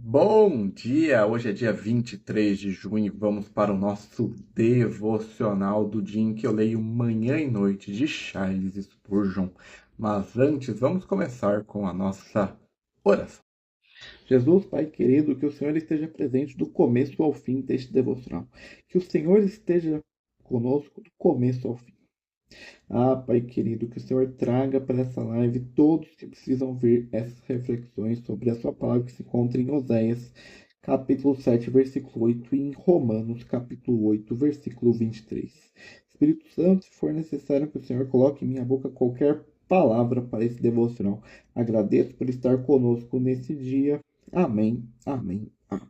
Bom dia! Hoje é dia 23 de junho e vamos para o nosso devocional do dia em que eu leio Manhã e Noite de Charles Spurgeon. Mas antes, vamos começar com a nossa oração. Jesus, Pai querido, que o Senhor esteja presente do começo ao fim deste devocional. Que o Senhor esteja conosco do começo ao fim. Pai querido, que o Senhor traga para essa live todos que precisam ver essas reflexões sobre a sua palavra que se encontra em Oséias, capítulo 7, versículo 8, e em Romanos, capítulo 8, versículo 23. Espírito Santo, se for necessário que o Senhor coloque em minha boca qualquer palavra para esse devocional. Agradeço por estar conosco nesse dia. Amém, amém, amém.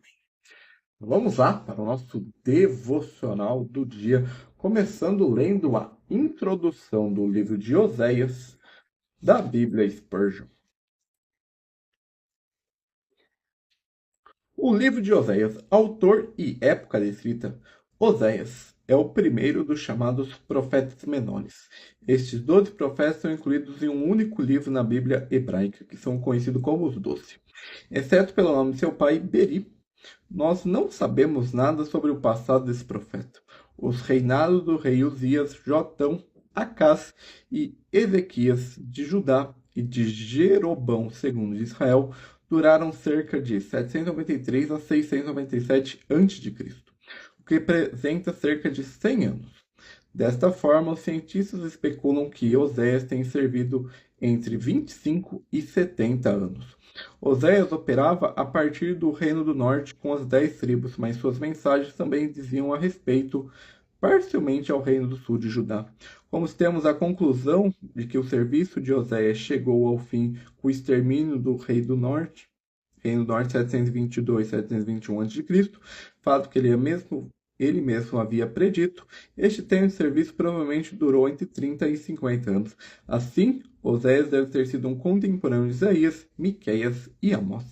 Vamos lá para o nosso devocional do dia, começando lendo a introdução do livro de Oséias, da Bíblia Spurgeon. O livro de Oséias, autor e época descrita, Oséias é o primeiro dos chamados profetas menores. Estes 12 profetas são incluídos em um único livro na Bíblia hebraica, que são conhecidos como os 12. Exceto pelo nome de seu pai, Beri, nós não sabemos nada sobre o passado desse profeta. Os reinados do rei Uzias, Jotão, Acás e Ezequias de Judá e de Jeroboão II de Israel duraram cerca de 793 a 697 a.C., o que representa cerca de 100 anos. Desta forma, os cientistas especulam que Oséias tem servido entre 25 e 70 anos. Oséias operava a partir do Reino do Norte com as 10 tribos, mas suas mensagens também diziam a respeito parcialmente ao Reino do Sul de Judá. Como temos a conclusão de que o serviço de Oséias chegou ao fim com o extermínio do Reino do Norte 722 721 a.C., fato que ele mesmo havia predito, este tempo de serviço provavelmente durou entre 30 e 50 anos. Assim, Oséias deve ter sido um contemporâneo de Isaías, Miqueias e Amós.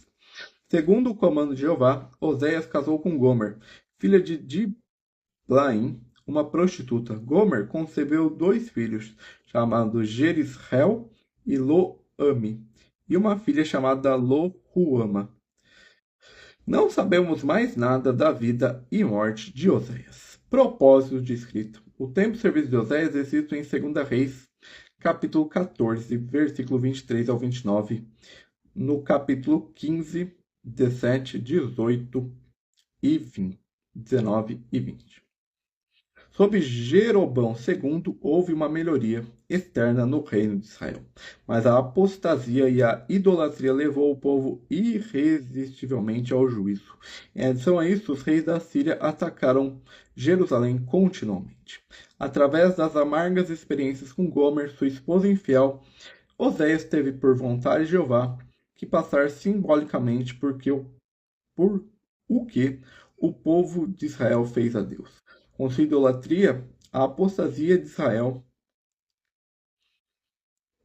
Segundo o comando de Jeová, Oséias casou com Gomer, filha de Diblaim, uma prostituta. Gomer concebeu 2 filhos, chamados Jerisreel e Lo-Ami, e uma filha chamada Lo-Ruama. Não sabemos mais nada da vida e morte de Oséias. Propósito de escrito. O tempo de serviço de Oséias é escrito em 2 Reis, capítulo 14, versículo 23 ao 29, no capítulo 15, 17, 18 e 20, 19 e 20. Sob Jeroboão II, houve uma melhoria externa no reino de Israel, mas a apostasia e a idolatria levou o povo irresistivelmente ao juízo. Em adição a isso, os reis da Síria atacaram Jerusalém continuamente. Através das amargas experiências com Gomer, sua esposa infiel, Oséias teve por vontade de Jeová que passar simbolicamente por o que o povo de Israel fez a Deus. Com sua idolatria, a apostasia de Israel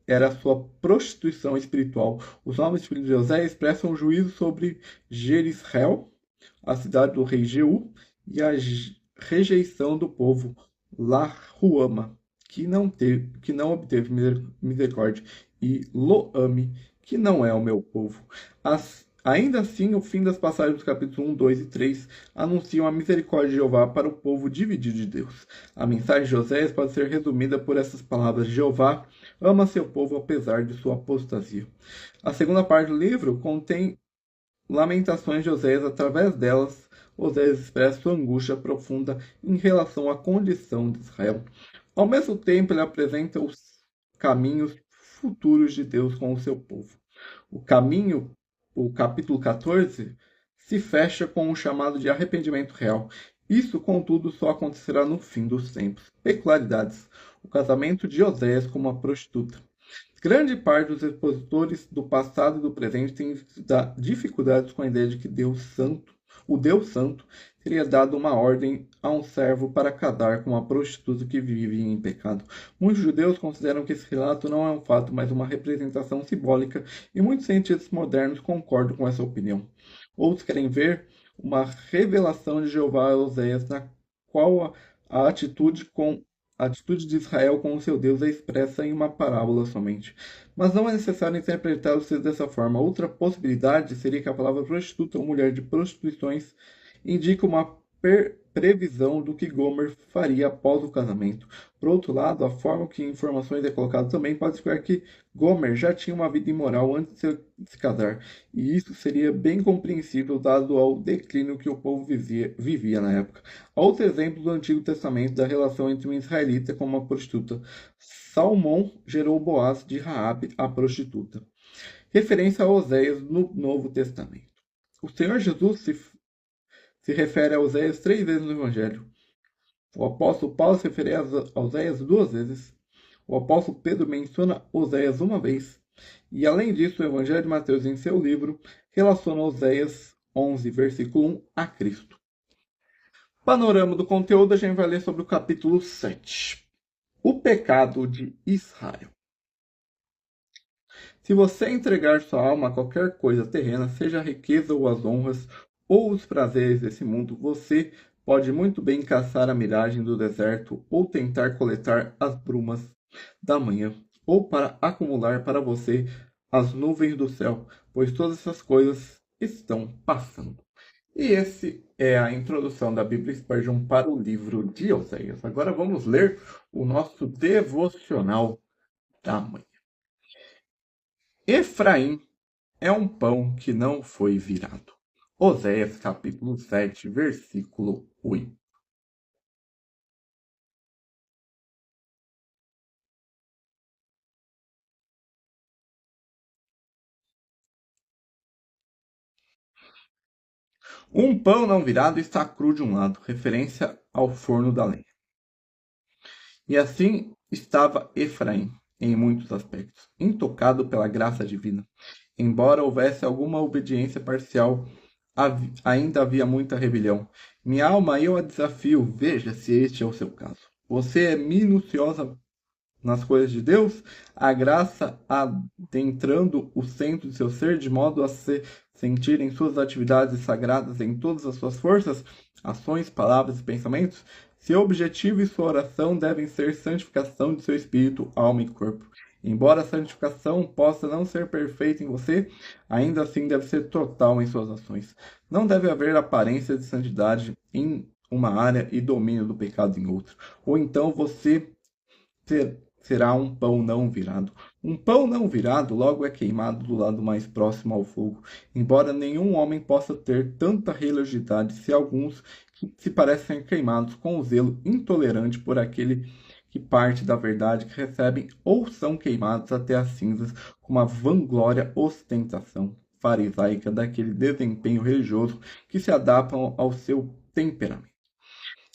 era a sua prostituição espiritual. Os nomes filhos de José expressam o juízo sobre Jerisreel, a cidade do rei Jeú, e a rejeição do povo Lahuama, que não obteve misericórdia, e Loami, que não é o meu povo. Ainda assim, o fim das passagens dos capítulos 1, 2 e 3 anunciam a misericórdia de Jeová para o povo dividido de Deus. A mensagem de Oséias pode ser resumida por essas palavras: Jeová ama seu povo apesar de sua apostasia. A segunda parte do livro contém lamentações de Oséias. Através delas, Oséias expressa sua angústia profunda em relação à condição de Israel. Ao mesmo tempo, ele apresenta os caminhos futuros de Deus com o seu povo. O capítulo 14, se fecha com um chamado de arrependimento real. Isso, contudo, só acontecerá no fim dos tempos. Peculiaridades. O casamento de Oséias com uma prostituta. Grande parte dos expositores do passado e do presente tem dificuldades com a ideia de que o Deus Santo, teria dado uma ordem a um servo para casar com uma prostituta que vivia em pecado. Muitos judeus consideram que esse relato não é um fato, mas uma representação simbólica, e muitos cientistas modernos concordam com essa opinião. Outros querem ver uma revelação de Jeová a Oséias, na qual a atitude com A atitude de Israel com o seu Deus é expressa em uma parábola somente. Mas não é necessário interpretá-lo dessa forma. Outra possibilidade seria que a palavra prostituta ou mulher de prostituições indica uma previsão do que Gomer faria após o casamento. Por outro lado, a forma que informações é colocada também pode explicar que Gomer já tinha uma vida imoral antes de se casar, e isso seria bem compreensível dado ao declínio que o povo vivia na época. Há outro exemplo do Antigo Testamento da relação entre um israelita com uma prostituta. Salmão gerou Boaz de Raabe, a prostituta. Referência a Oséias no Novo Testamento. O Senhor Jesus se refere a Oséias 3 vezes no Evangelho. O apóstolo Paulo se refere a Oséias 2 vezes. O apóstolo Pedro menciona Oséias uma vez. E além disso, o Evangelho de Mateus, em seu livro, relaciona Oséias 11, versículo 1 a Cristo. Panorama do conteúdo, a gente vai ler sobre o capítulo 7. O pecado de Israel. Se você entregar sua alma a qualquer coisa terrena, seja a riqueza ou as honras, ou os prazeres desse mundo, você pode muito bem caçar a miragem do deserto ou tentar coletar as brumas da manhã, ou para acumular para você as nuvens do céu, pois todas essas coisas estão passando. E esse é a introdução da Bíblia Spurgeon para o livro de Oséias. Agora vamos ler o nosso devocional da manhã. Efraim é um pão que não foi virado. Oséias capítulo 7, versículo 8. Um pão não virado está cru de um lado, referência ao forno da lenha. E assim estava Efraim, em muitos aspectos, intocado pela graça divina. Embora houvesse alguma obediência parcial, ainda havia muita rebelião. Minha alma, eu a desafio, veja se este é o seu caso. Você é minuciosa nas coisas de Deus, a graça adentrando o centro de seu ser, de modo a se sentir em suas atividades sagradas em todas as suas forças, ações, palavras e pensamentos. Seu objetivo e sua oração devem ser santificação de seu espírito, alma e corpo. Embora a santificação possa não ser perfeita em você, ainda assim deve ser total em suas ações. Não deve haver aparência de santidade em uma área e domínio do pecado em outra. Ou então você será um pão não virado. Um pão não virado logo é queimado do lado mais próximo ao fogo, embora nenhum homem possa ter tanta religiosidade se alguns que se parecem queimados com o zelo intolerante por aquele que parte da verdade que recebem ou são queimados até as cinzas com uma vanglória ostentação farisaica daquele desempenho religioso que se adaptam ao seu temperamento.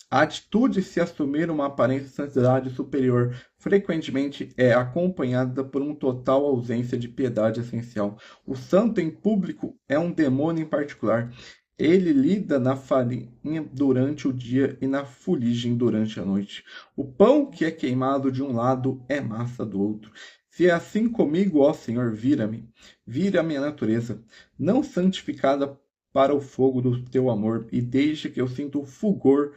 A atitude de se assumir uma aparência de santidade superior frequentemente é acompanhada por uma total ausência de piedade essencial. O santo em público é um demônio em particular. Ele lida na farinha durante o dia e na fuligem durante a noite. O pão que é queimado de um lado é massa do outro. Se é assim comigo, ó Senhor, vira-me, vira a minha natureza, não santificada para o fogo do teu amor, e deixe que eu sinta o fulgor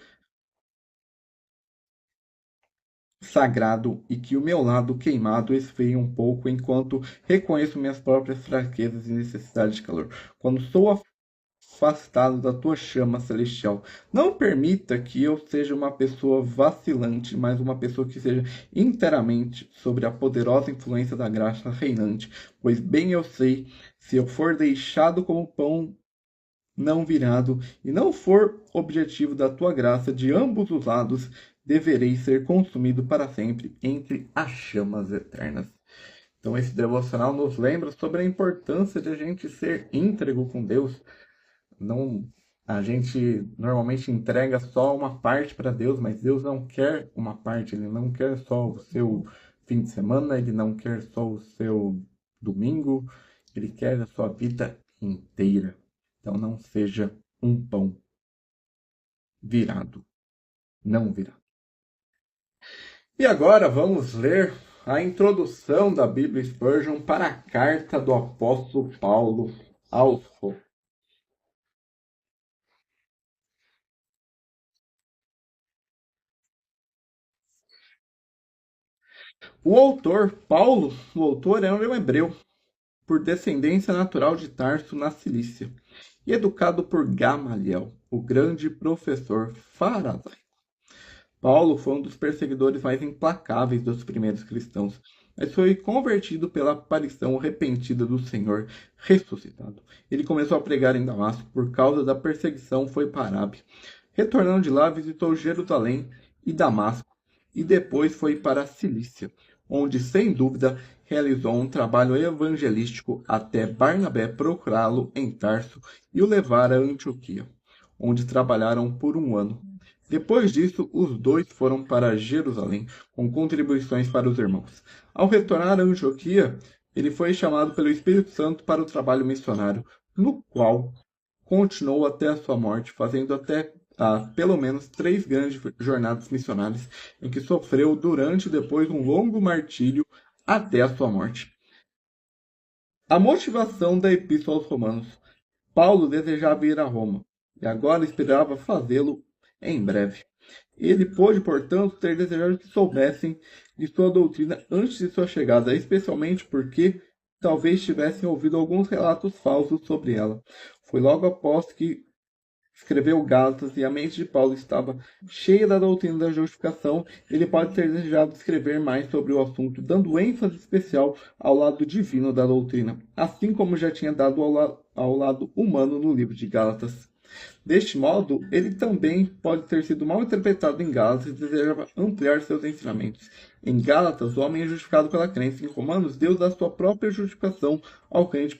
sagrado e que o meu lado queimado esfrie um pouco enquanto reconheço minhas próprias fraquezas e necessidades de calor. Quando sou afastado da tua chama celestial, não permita que eu seja uma pessoa vacilante, mas uma pessoa que seja inteiramente sobre a poderosa influência da graça reinante, pois bem eu sei, se eu for deixado como pão não virado, e não for objetivo da tua graça de ambos os lados, deverei ser consumido para sempre entre as chamas eternas. Então, esse devocional nos lembra sobre a importância de a gente ser íntegro com Deus. Não, a gente normalmente entrega só uma parte para Deus, mas Deus não quer uma parte, Ele não quer só o seu fim de semana, Ele não quer só o seu domingo, Ele quer a sua vida inteira. Então não seja um pão virado, não virado. E agora vamos ler a introdução da Bíblia Spurgeon para a carta do apóstolo Paulo aos Romanos. O autor era um hebreu, por descendência natural de Tarso, na Cilícia, e educado por Gamaliel, o grande professor fariseu. Paulo foi um dos perseguidores mais implacáveis dos primeiros cristãos, mas foi convertido pela aparição repentina do Senhor ressuscitado. Ele começou a pregar em Damasco por causa da perseguição, foi para a Arábia. Retornando de lá, visitou Jerusalém e Damasco, e depois foi para a Cilícia, onde, sem dúvida, realizou um trabalho evangelístico até Barnabé procurá-lo em Tarso e o levar a Antioquia, onde trabalharam por um ano. Depois disso, os dois foram para Jerusalém, com contribuições para os irmãos. Ao retornar a Antioquia, ele foi chamado pelo Espírito Santo para o trabalho missionário, no qual continuou até a sua morte, fazendo até pelo menos 3 grandes jornadas missionárias, em que sofreu durante e depois um longo martírio até a sua morte. A motivação da Epístola aos Romanos. Paulo desejava ir a Roma, e agora esperava fazê-lo em breve. Ele pôde, portanto, ter desejado que soubessem de sua doutrina antes de sua chegada, especialmente porque talvez tivessem ouvido alguns relatos falsos sobre ela. Foi logo após que escreveu Gálatas e a mente de Paulo estava cheia da doutrina da justificação, ele pode ter desejado escrever mais sobre o assunto, dando ênfase especial ao lado divino da doutrina, assim como já tinha dado ao lado humano no livro de Gálatas. Deste modo, ele também pode ter sido mal interpretado em Gálatas e desejava ampliar seus ensinamentos. Em Gálatas, o homem é justificado pela crença. Em Romanos, Deus dá sua própria justificação ao crente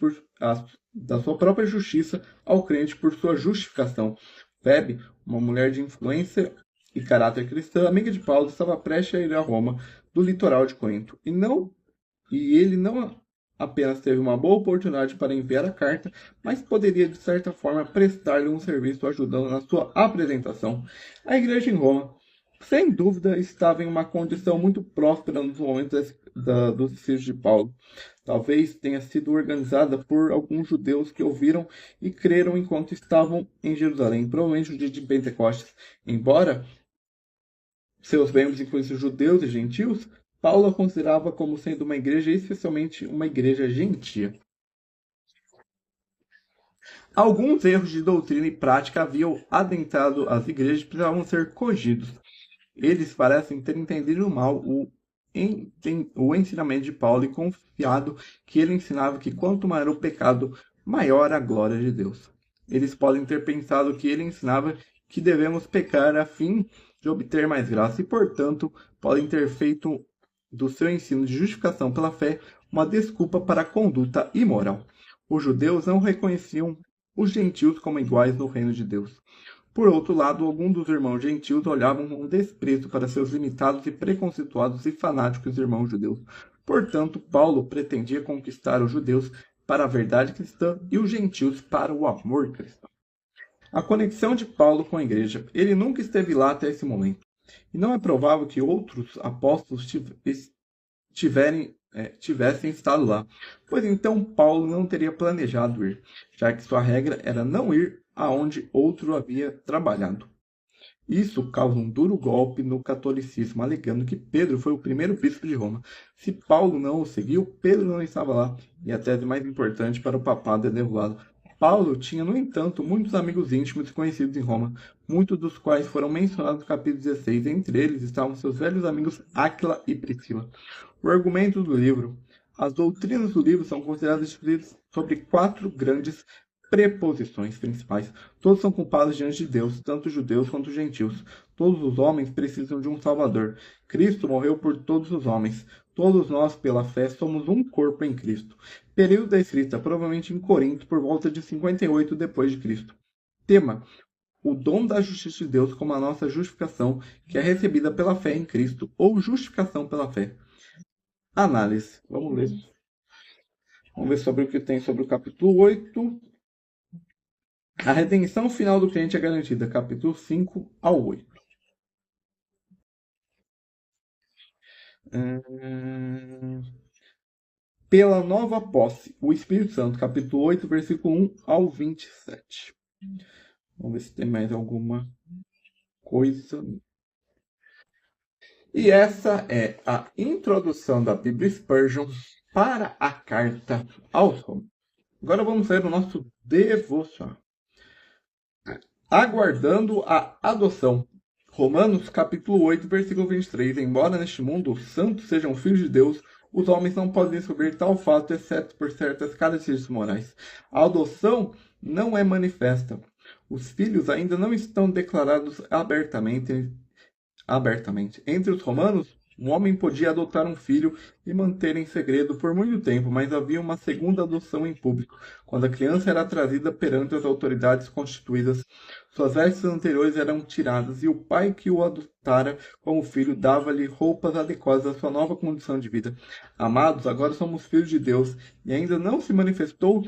da sua própria justiça ao crente por sua justificação. Febe, uma mulher de influência e caráter cristã, amiga de Paulo, estava prestes a ir a Roma, do litoral de Corinto, e ele não apenas teve uma boa oportunidade para enviar a carta, mas poderia, de certa forma, prestar-lhe um serviço ajudando na sua apresentação. A igreja em Roma, sem dúvida, estava em uma condição muito próspera nos momentos dos escritos de Paulo. Talvez tenha sido organizada por alguns judeus que ouviram e creram enquanto estavam em Jerusalém, provavelmente no dia de Pentecostes. Embora seus membros incluíssem judeus e gentios, Paulo a considerava como sendo uma igreja, especialmente uma igreja gentia. Alguns erros de doutrina e prática haviam adentrado as igrejas e precisavam ser corrigidos. Eles parecem ter entendido mal o ensinamento de Paulo e confiado que ele ensinava que quanto maior o pecado, maior a glória de Deus. Eles podem ter pensado que ele ensinava que devemos pecar a fim de obter mais graça e, portanto, podem ter feito do seu ensino de justificação pela fé uma desculpa para a conduta imoral. Os judeus não reconheciam os gentios como iguais no reino de Deus. Por outro lado, alguns dos irmãos gentios olhavam com desprezo para seus limitados e preconceituados e fanáticos irmãos judeus. Portanto, Paulo pretendia conquistar os judeus para a verdade cristã e os gentios para o amor cristão. A conexão de Paulo com a igreja. Ele nunca esteve lá até esse momento. E não é provável que outros apóstolos tivessem estado lá, pois então Paulo não teria planejado ir, já que sua regra era não ir aonde outro havia trabalhado. Isso causa um duro golpe no catolicismo, alegando que Pedro foi o primeiro bispo de Roma. Se Paulo não o seguiu, Pedro não estava lá, e a tese mais importante para o papado é derrubada. Paulo tinha, no entanto, muitos amigos íntimos e conhecidos em Roma, muitos dos quais foram mencionados no capítulo 16. Entre eles estavam seus velhos amigos Áquila e Priscila. O argumento do livro. As doutrinas do livro são consideradas divididas sobre 4 grandes preposições principais. Todos são culpados diante de Deus, tanto judeus quanto gentios. Todos os homens precisam de um Salvador. Cristo morreu por todos os homens. Todos nós, pela fé, somos um corpo em Cristo. Período da escrita, provavelmente em Corinto, por volta de 58 depois de Cristo. Tema: o dom da justiça de Deus como a nossa justificação, que é recebida pela fé em Cristo, ou justificação pela fé. Análise. Vamos ler. Vamos ver sobre o que tem sobre o capítulo 8. A redenção final do crente é garantida, capítulo 5 ao 8. Pela nova posse, o Espírito Santo, capítulo 8, versículo 1 ao 27. Vamos ver se tem mais alguma coisa. E essa é a introdução da Bíblia Spurgeon para a carta aos Romanos. Agora vamos ler o nosso devocional. Aguardando a adoção. Romanos capítulo 8, versículo 23. Embora neste mundo os santos sejam filhos de Deus, os homens não podem descobrir tal fato, exceto por certas características morais. A adoção não é manifesta. Os filhos ainda não estão declarados abertamente. Entre os romanos, um homem podia adotar um filho e manter em segredo por muito tempo, mas havia uma segunda adoção em público, quando a criança era trazida perante as autoridades constituídas. Suas vestes anteriores eram tiradas e o pai que o adotara como filho dava-lhe roupas adequadas à sua nova condição de vida. Amados, agora somos filhos de Deus e ainda não se manifestou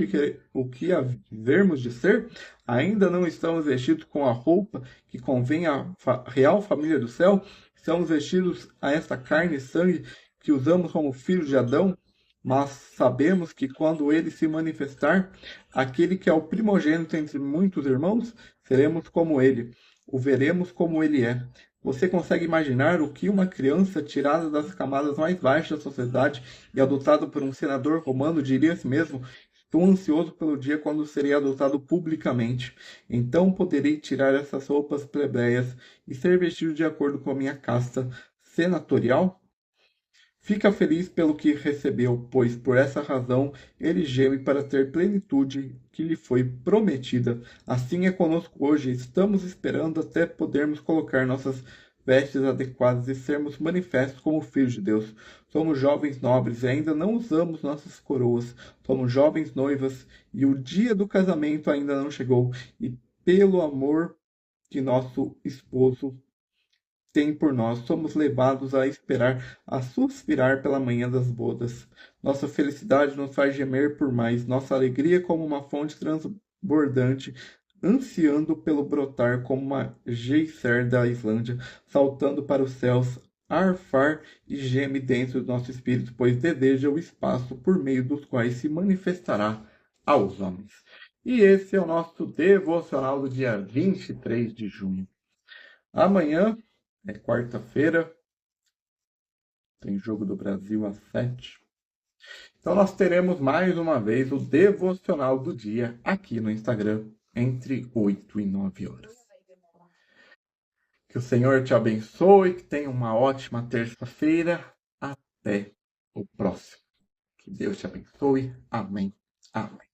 o que havermos de ser? Ainda não estamos vestidos com a roupa que convém à real família do céu? Estamos vestidos a esta carne e sangue que usamos como filhos de Adão? Mas sabemos que quando ele se manifestar, aquele que é o primogênito entre muitos irmãos, seremos como ele, o veremos como ele é. Você consegue imaginar o que uma criança tirada das camadas mais baixas da sociedade e adotada por um senador romano diria a si mesmo? Estou ansioso pelo dia quando serei adotado publicamente. Então poderei tirar essas roupas plebeias e ser vestido de acordo com a minha casta senatorial? Fica feliz pelo que recebeu, pois por essa razão ele geme para ter plenitude que lhe foi prometida. Assim é conosco hoje, estamos esperando até podermos colocar nossas vestes adequadas e sermos manifestos como filhos de Deus. Somos jovens nobres e ainda não usamos nossas coroas. Somos jovens noivas e o dia do casamento ainda não chegou. E pelo amor que nosso esposo tem por nós, somos levados a esperar, a suspirar pela manhã das bodas. Nossa felicidade nos faz gemer por mais, nossa alegria como uma fonte transbordante, ansiando pelo brotar como uma geyser da Islândia, saltando para os céus, arfar e geme dentro do nosso espírito, pois deseja o espaço por meio dos quais se manifestará aos homens. E esse é o nosso devocional do dia 23 de junho. Amanhã é quarta-feira, tem jogo do Brasil às 7. Então nós teremos mais uma vez o devocional do dia aqui no Instagram, entre 8 e 9 horas. Que o Senhor te abençoe, que tenha uma ótima terça-feira. Até o próximo. Que Deus te abençoe. Amém. Amém.